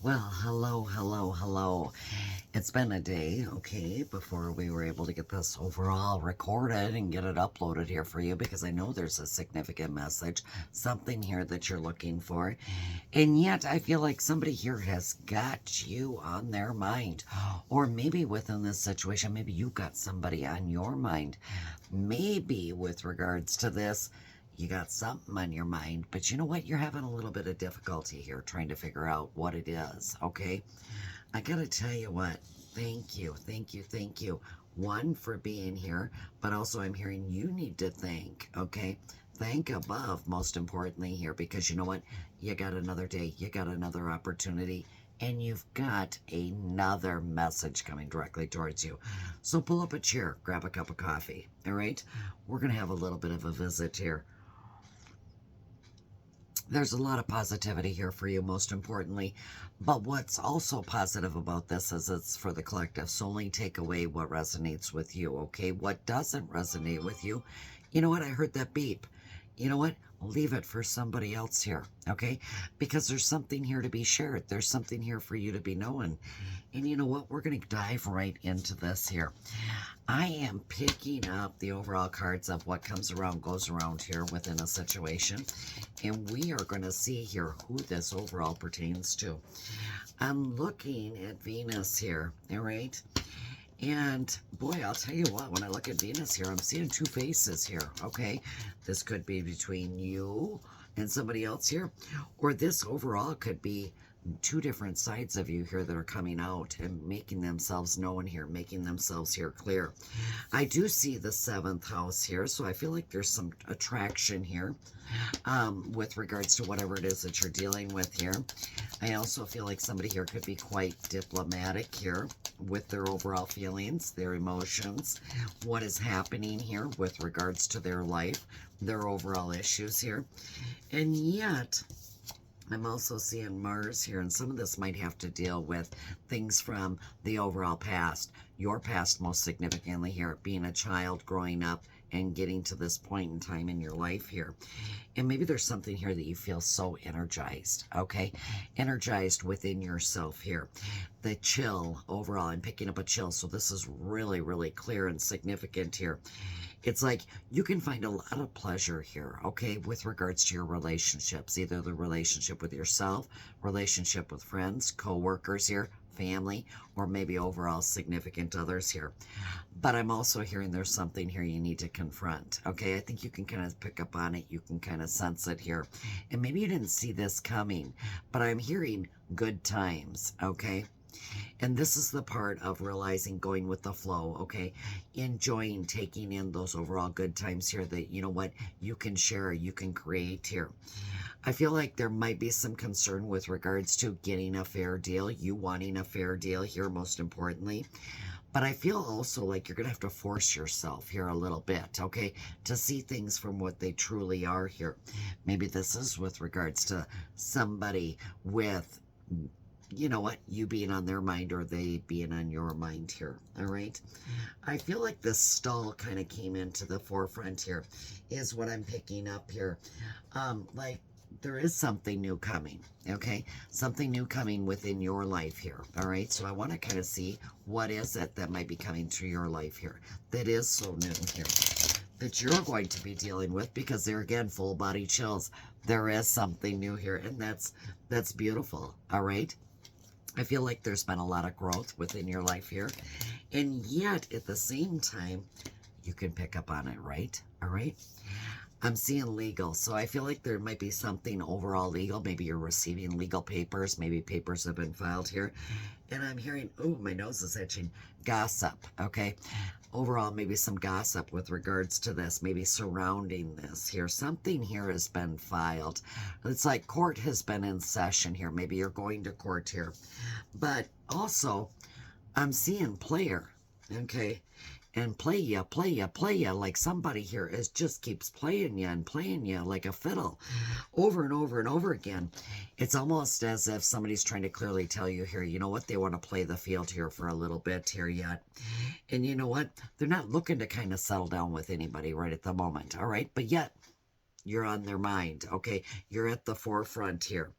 Well, hello, hello, hello. It's been a day, okay, before we were able to get this overall recorded and get it uploaded here for you because I know there's a significant message, something here that you're looking for. And yet, I feel like somebody here has got you on their mind. Or maybe within this situation, maybe you got somebody on your mind. Maybe with regards to this, you got something on your mind, but you know what? You're having a little bit of difficulty here trying to figure out what it is, okay? I gotta tell you what, thank you, thank you, thank you. One, for being here, but also I'm hearing you need to thank, okay? Thank above, most importantly, here, because you know what? You got another day, you got another opportunity, and you've got another message coming directly towards you. So pull up a chair, grab a cup of coffee, all right? We're gonna have a little bit of a visit here. There's a lot of positivity here for you, most importantly. But what's also positive about this is it's for the collective. So only take away what resonates with you, okay? What doesn't resonate with you, you know what? I heard that beep. You know what? Leave it for somebody else here, okay? Because there's something here to be shared. There's something here for you to be known. And you know what? We're going to dive right into this here. I am picking up the overall cards of what comes around goes around here within a situation. And we are going to see here who this overall pertains to. I'm looking at Venus here, all right? And boy, I'll tell you what, when I look at Venus here, I'm seeing two faces here, okay? This could be between you and somebody else here, or this overall could be two different sides of you here that are coming out and making themselves known here, making themselves here clear. I do see the seventh house here, so I feel like there's some attraction here with regards to whatever it is that you're dealing with here. I also feel like somebody here could be quite diplomatic here with their overall feelings, their emotions, what is happening here with regards to their life, their overall issues here. And yet, I'm also seeing Mars here, and some of this might have to deal with things from the overall past. Your past, most significantly, here, being a child, growing up, and getting to this point in time in your life here. And maybe there's something here that you feel so energized, okay? Energized within yourself here. The chill overall, I'm picking up a chill, so this is really, really clear and significant here. It's like you can find a lot of pleasure here, okay, with regards to your relationships, either the relationship with yourself, relationship with friends, co-workers here, family, or maybe overall significant others here. But I'm also hearing there's something here you need to confront, okay? I think you can kind of pick up on it. You can kind of sense it here. And maybe you didn't see this coming, but I'm hearing good times, okay? And this is the part of realizing going with the flow, okay? Enjoying taking in those overall good times here that, you know what, you can share, you can create here. I feel like there might be some concern with regards to getting a fair deal, you wanting a fair deal here, most importantly. But I feel also like you're going to have to force yourself here a little bit, okay, to see things from what they truly are here. Maybe this is with regards to somebody with, you know what, you being on their mind or they being on your mind here, all right? I feel like this stall kind of came into the forefront here, is what I'm picking up here. Like, there is something new coming, okay? Something new coming within your life here, all right? So I want to kind of see what is it that might be coming to your life here that is so new here that you're going to be dealing with, because they're, again, full body chills. There is something new here, and that's beautiful, all right? I feel like there's been a lot of growth within your life here. And yet, at the same time, you can pick up on it, right? All right? I'm seeing legal. So I feel like there might be something overall legal. Maybe you're receiving legal papers. Maybe papers have been filed here. And I'm hearing, oh, my nose is itching. Gossip, okay? Overall, maybe some gossip with regards to this, maybe surrounding this here. Something here has been filed. It's like court has been in session here. Maybe you're going to court here. But also, I'm seeing player, okay? And play ya, like somebody here is just keeps playing you and playing you like a fiddle over and over and over again. It's almost as if somebody's trying to clearly tell you here, you know what, they want to play the field here for a little bit here yet. And you know what, they're not looking to kind of settle down with anybody right at the moment, all right? But yet, You're on their mind. Okay. You're at the forefront here.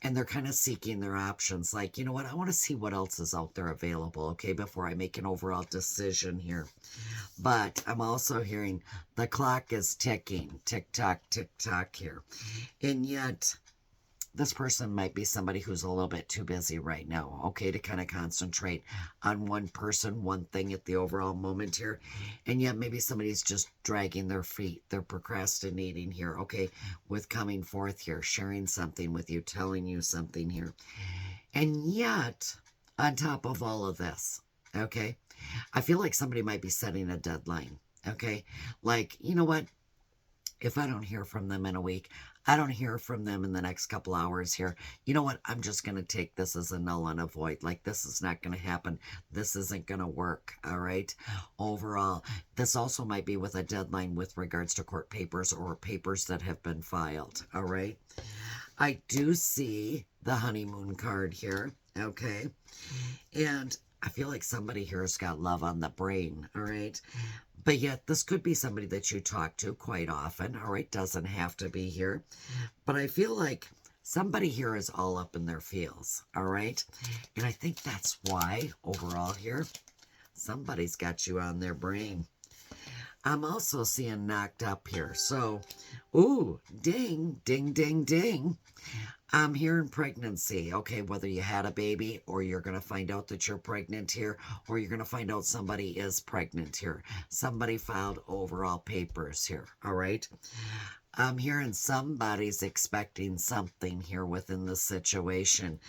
And they're kind of seeking their options. Like, you know what? I want to see what else is out there available. Okay. Before I make an overall decision here. But I'm also hearing the clock is ticking. Tick tock, tick tock here. And yet, this person might be somebody who's a little bit too busy right now, okay, to kind of concentrate on one person, one thing at the overall moment here. And yet maybe somebody's just dragging their feet. They're procrastinating here, okay, with coming forth here, sharing something with you, telling you something here. And yet, on top of all of this, okay, I feel like somebody might be setting a deadline, okay? Like, you know what? If I don't hear from them in a week, I don't hear from them in the next couple hours here. You know what? I'm just going to take this as a null and a void. Like, this is not going to happen. This isn't going to work. All right. Overall, this also might be with a deadline with regards to court papers or papers that have been filed. All right. I do see the honeymoon card here. Okay. And I feel like somebody here has got love on the brain. All right. But yet, this could be somebody that you talk to quite often, all right? Doesn't have to be here. But I feel like somebody here is all up in their feels, all right? And I think that's why, overall here, somebody's got you on their brain. I'm also seeing knocked up here. So, ooh, ding, ding, ding, ding. I'm hearing pregnancy. Okay, whether you had a baby or you're going to find out that you're pregnant here, or you're going to find out somebody is pregnant here. Somebody filed overall papers here. All right. I'm hearing somebody's expecting something here within the situation.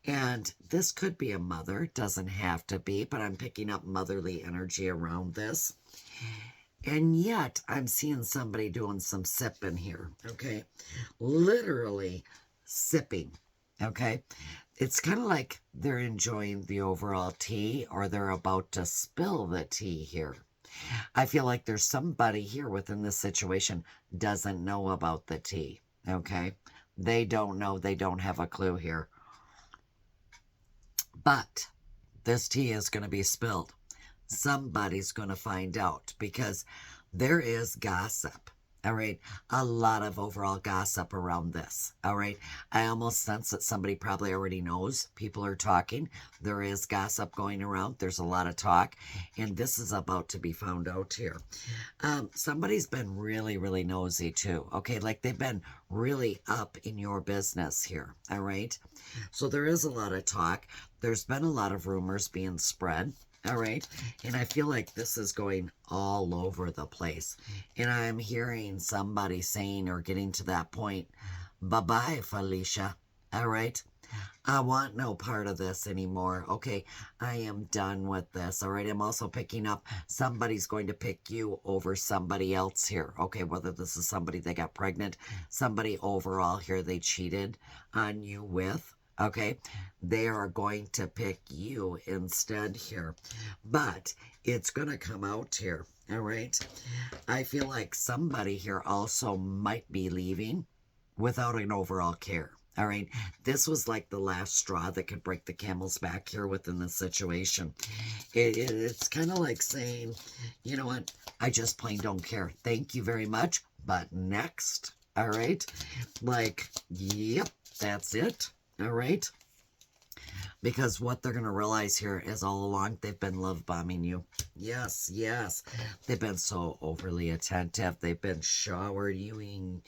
And this could be a mother. Doesn't have to be, but I'm picking up motherly energy around this. And yet, I'm seeing somebody doing some sipping here, okay? Literally sipping, okay? It's kind of like they're enjoying the overall tea or they're about to spill the tea here. I feel like there's somebody here within this situation doesn't know about the tea, okay? They don't know. They don't have a clue here. But this tea is going to be spilled. Somebody's going to find out because there is gossip. All right. A lot of overall gossip around this. All right. I almost sense that somebody probably already knows. People are talking. There is gossip going around. There's a lot of talk. And this is about to be found out here. Somebody's been really, really nosy too. Okay. Like they've been really up in your business here. All right. So there is a lot of talk. There's been a lot of rumors being spread. All right. And I feel like this is going all over the place. And I'm hearing somebody saying or getting to that point, bye-bye, Felicia. All right. I want no part of this anymore. Okay. I am done with this. All right. I'm also picking up somebody's going to pick you over somebody else here. Okay. Whether this is somebody that got pregnant, somebody overall here they cheated on you with. Okay, they are going to pick you instead here. But it's going to come out here. All right. I feel like somebody here also might be leaving without an overall care. All right. This was like the last straw that could break the camel's back here within the situation. It's kind of like saying, you know what? I just plain don't care. Thank you very much. But next. All right. Like, yep, that's it. All right. Because what they're going to realize here is all along they've been love bombing you. Yes, yes. They've been so overly attentive. They've been showering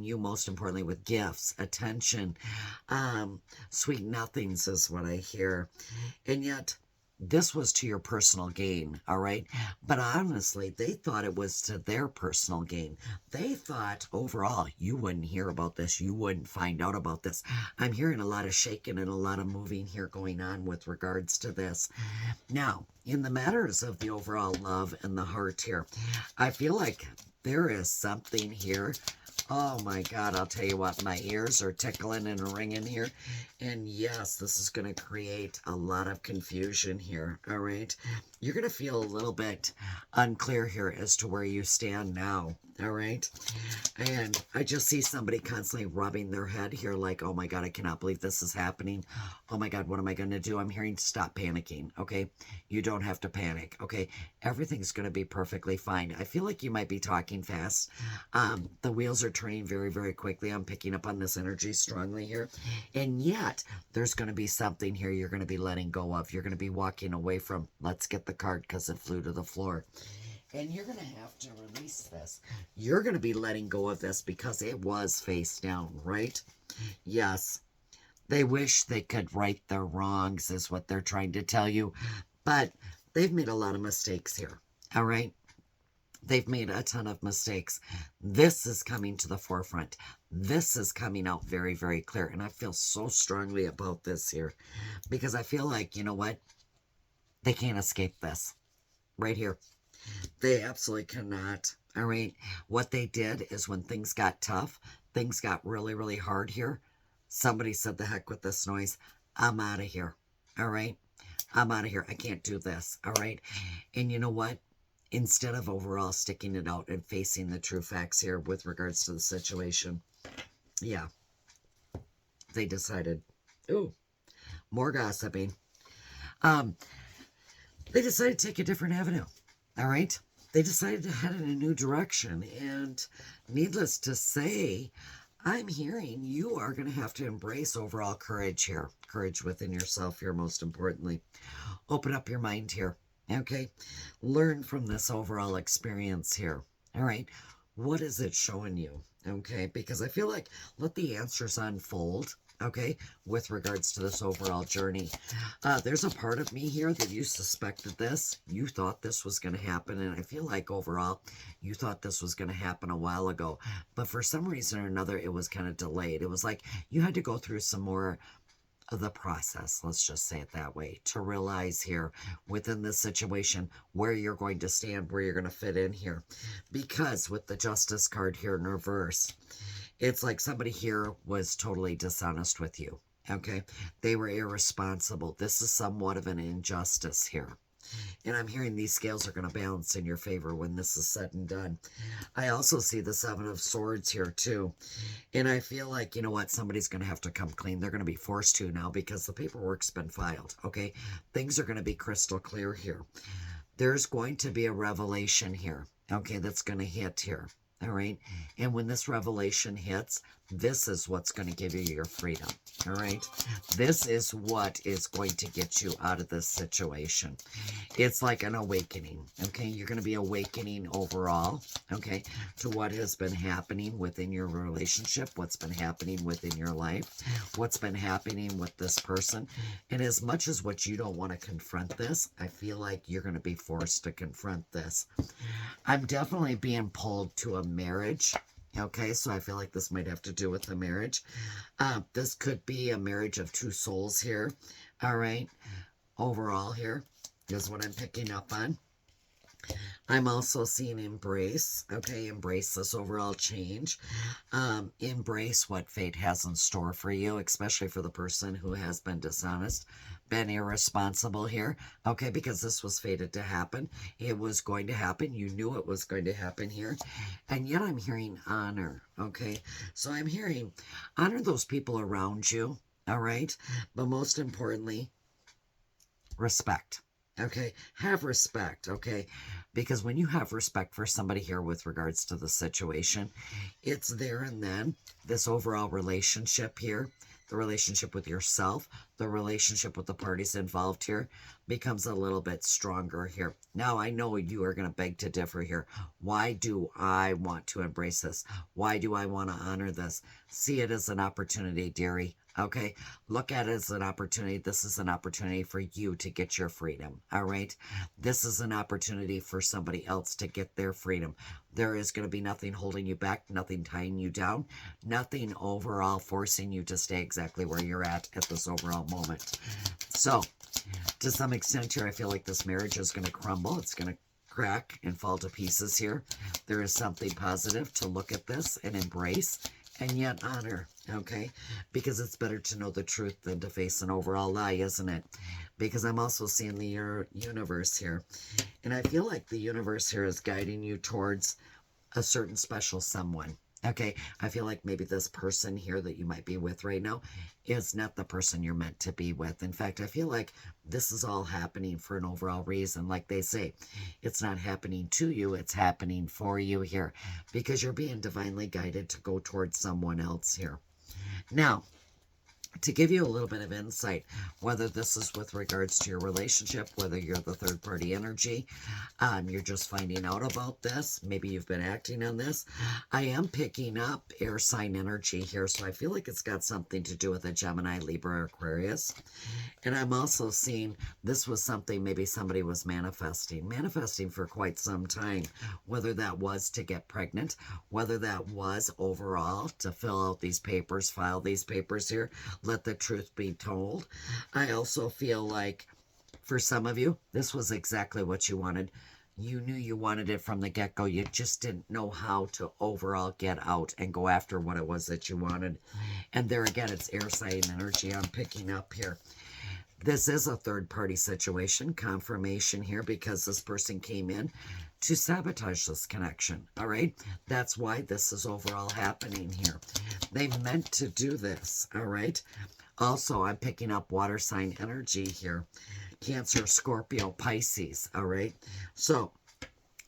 you most importantly with gifts, attention, sweet nothings is what I hear. And yet this was to your personal gain, all right? But honestly, they thought it was to their personal gain. They thought overall you wouldn't hear about this. You wouldn't find out about this. I'm hearing a lot of shaking and a lot of moving here going on with regards to this. Now, in the matters of the overall love and the heart here, I feel like there is something here. Oh my God, I'll tell you what, my ears are tickling and ringing here. And yes, this is going to create a lot of confusion here, all right? You're going to feel a little bit unclear here as to where you stand now, All right. And I just see somebody constantly rubbing their head here like, oh my God, I cannot believe this is happening. Oh my God, what am I going to do? I'm hearing stop panicking. Okay. You don't have to panic. Okay. Everything's going to be perfectly fine. I feel like you might be talking fast. The wheels are turning very, very quickly. I'm picking up on this energy strongly here. And yet there's going to be something here you're going to be letting go of. You're going to be walking away from. Let's get the card because it flew to the floor. And you're going to have to release this. You're going to be letting go of this because it was face down, right? Yes. They wish they could right their wrongs is what they're trying to tell you. But they've made a lot of mistakes here. All right? They've made a ton of mistakes. This is coming to the forefront. This is coming out very, very clear. And I feel so strongly about this here because I feel like, you know what? They can't escape this right here. They absolutely cannot. All right. What they did is when things got tough, things got really, really hard here. Somebody said, the heck with this noise. I'm out of here. All right. I'm out of here. I can't do this. All right. And you know what? Instead of overall sticking it out and facing the true facts here with regards to the situation. Yeah. They decided, ooh, more gossiping. They decided to take a different avenue. All right. They decided to head in a new direction. And needless to say, I'm hearing you are going to have to embrace overall courage here. Courage within yourself here, most importantly. Open up your mind here. Okay. Learn from this overall experience here. All right. What is it showing you? Okay. Because I feel like let the answers unfold. Okay, with regards to this overall journey. There's a part of me here that you suspected this. You thought this was going to happen, and I feel like overall, you thought this was going to happen a while ago. But for some reason or another, it was kind of delayed. It was like you had to go through some more of the process, let's just say it that way, to realize here within this situation where you're going to stand, where you're going to fit in here. Because with the Justice card here in reverse, it's like somebody here was totally dishonest with you, okay? They were irresponsible. This is somewhat of an injustice here. And I'm hearing these scales are going to balance in your favor when this is said and done. I also see the Seven of Swords here too. And I feel like, you know what, somebody's going to have to come clean. They're going to be forced to now because the paperwork's been filed, okay? Things are going to be crystal clear here. There's going to be a revelation here, okay, that's going to hit here. All right. And when this revelation hits, this is what's going to give you your freedom. All right. This is what is going to get you out of this situation. It's like an awakening. Okay. You're going to be awakening overall. Okay. To what has been happening within your relationship, what's been happening within your life, what's been happening with this person. And as much as what you don't want to confront this, I feel like you're going to be forced to confront this. I'm definitely being pulled to a marriage. Okay, so I feel like this might have to do with the marriage. This could be a marriage of two souls here. All right, overall here is what I'm picking up on. I'm also seeing embrace. Okay, embrace this overall change. Embrace what fate has in store for you, especially for the person who has been dishonest, been irresponsible here. Okay, because this was fated to happen. It was going to happen. You knew it was going to happen here. And yet I'm hearing honor. Okay, so I'm hearing honor those people around you. All right, but most importantly, respect. Okay, have respect, okay? Because when you have respect for somebody here with regards to the situation, it's there and then. This overall relationship here, the relationship with yourself, the relationship with the parties involved here becomes a little bit stronger here. Now, I know you are going to beg to differ here. Why do I want to embrace this? Why do I want to honor this? See it as an opportunity, dearie. Okay, look at it as an opportunity. This is an opportunity for you to get your freedom. All right, this is an opportunity for somebody else to get their freedom. There is going to be nothing holding you back, nothing tying you down, nothing overall forcing you to stay exactly where you're at this overall moment. So, to some extent here, I feel like this marriage is going to crumble. It's going to crack and fall to pieces here. There is something positive to look at this and embrace. And yet honor, okay? Because it's better to know the truth than to face an overall lie, isn't it? Because I'm also seeing the universe here. And I feel like the universe here is guiding you towards a certain special someone. Okay, I feel like maybe this person here that you might be with right now is not the person you're meant to be with. In fact, I feel like this is all happening for an overall reason. Like they say, it's not happening to you, it's happening for you here because you're being divinely guided to go towards someone else here. Now, to give you a little bit of insight, whether this is with regards to your relationship, whether you're the third party energy, you're just finding out about this, maybe you've been acting on this. I am picking up air sign energy here, so I feel like it's got something to do with a Gemini, Libra, Aquarius. And I'm also seeing this was something maybe somebody was manifesting for quite some time, whether that was to get pregnant, whether that was overall to fill out these papers, file these papers here, let the truth be told. I also feel like for some of you, this was exactly what you wanted. You knew you wanted it from the get-go. You just didn't know how to overall get out and go after what it was that you wanted. And there again, it's air sign energy I'm picking up here. This is a third-party situation, confirmation here, because this person came in to sabotage this connection, all right? That's why this is overall happening here. They meant to do this, all right? Also, I'm picking up water sign energy here. Cancer, Scorpio, Pisces, all right? So,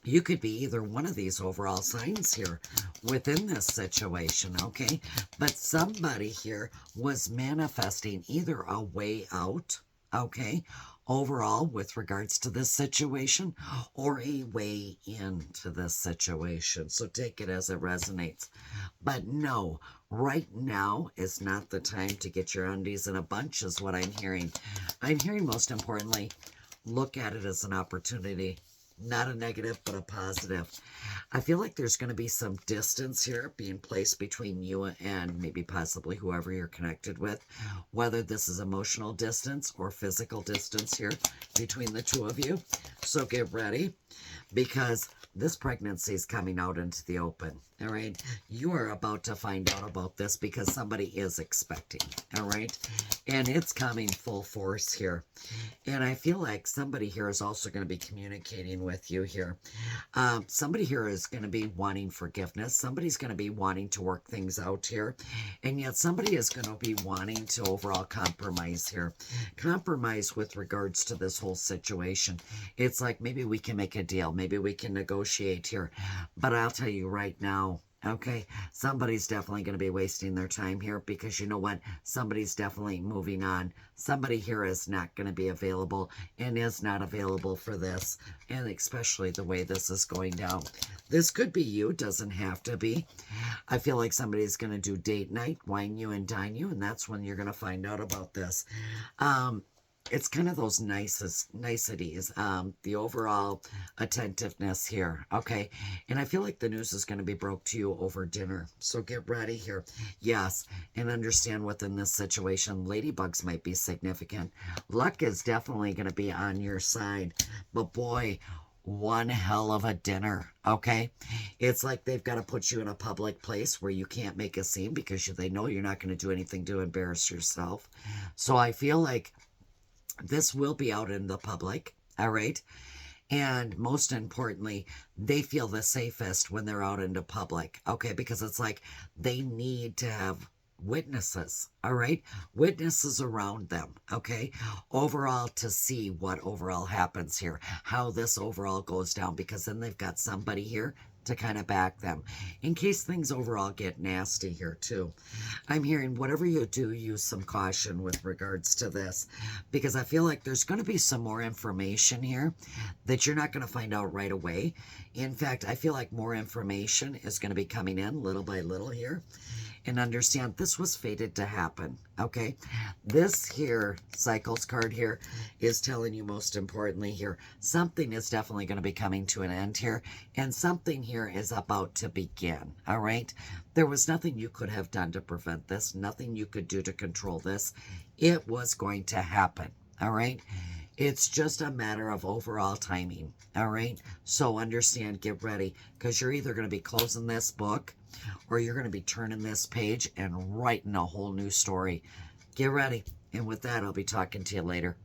you could be either one of these overall signs here within this situation, okay? But somebody here was manifesting either a way out, okay, overall with regards to this situation, or a way into this situation. So take it as it resonates. But no, right now is not the time to get your undies in a bunch is what I'm hearing. I'm hearing, most importantly, look at it as an opportunity. Not a negative, but a positive. I feel like there's going to be some distance here being placed between you and maybe possibly whoever you're connected with, whether this is emotional distance or physical distance here between the two of you. So get ready, because this pregnancy is coming out into the open, all right? You are about to find out about this because somebody is expecting, all right? And it's coming full force here. And I feel like somebody here is also going to be communicating with you here. Somebody here is going to be wanting forgiveness. Somebody's going to be wanting to work things out here. And yet somebody is going to be wanting to overall compromise here. Compromise with regards to this whole situation. It's like maybe we can make a deal. Maybe we can negotiate here. But I'll tell you right now, okay, somebody's definitely going to be wasting their time here because you know what? Somebody's definitely moving on. Somebody here is not going to be available and is not available for this, and especially the way this is going down. This could be you, doesn't have to be. I feel like somebody's going to do date night, wine you and dine you, and that's when you're going to find out about this. It's kind of those niceties, the overall attentiveness here, okay? And I feel like the news is going to be broke to you over dinner, so get ready here. Yes, and understand within this situation, ladybugs might be significant. Luck is definitely going to be on your side, but boy, one hell of a dinner, okay? It's like they've got to put you in a public place where you can't make a scene because they know you're not going to do anything to embarrass yourself. So I feel like this will be out in the public, all right? And most importantly, they feel the safest when they're out into public, okay? Because it's like they need to have witnesses, all right? Witnesses around them, okay? Overall, to see what overall happens here, how this overall goes down, because then they've got somebody here to kind of back them in case things overall get nasty here too. I'm hearing whatever you do, use some caution with regards to this, because I feel like there's going to be some more information here that you're not going to find out right away. In fact, I feel like more information is going to be coming in little by little here. And understand this was fated to happen, okay? This here, Cycles card here, is telling you most importantly here, something is definitely going to be coming to an end here, and something here is about to begin, all right? There was nothing you could have done to prevent this, nothing you could do to control this. It was going to happen, all right? It's just a matter of overall timing, all right? So understand, get ready, because you're either going to be closing this book or you're going to be turning this page and writing a whole new story. Get ready. And with that, I'll be talking to you later.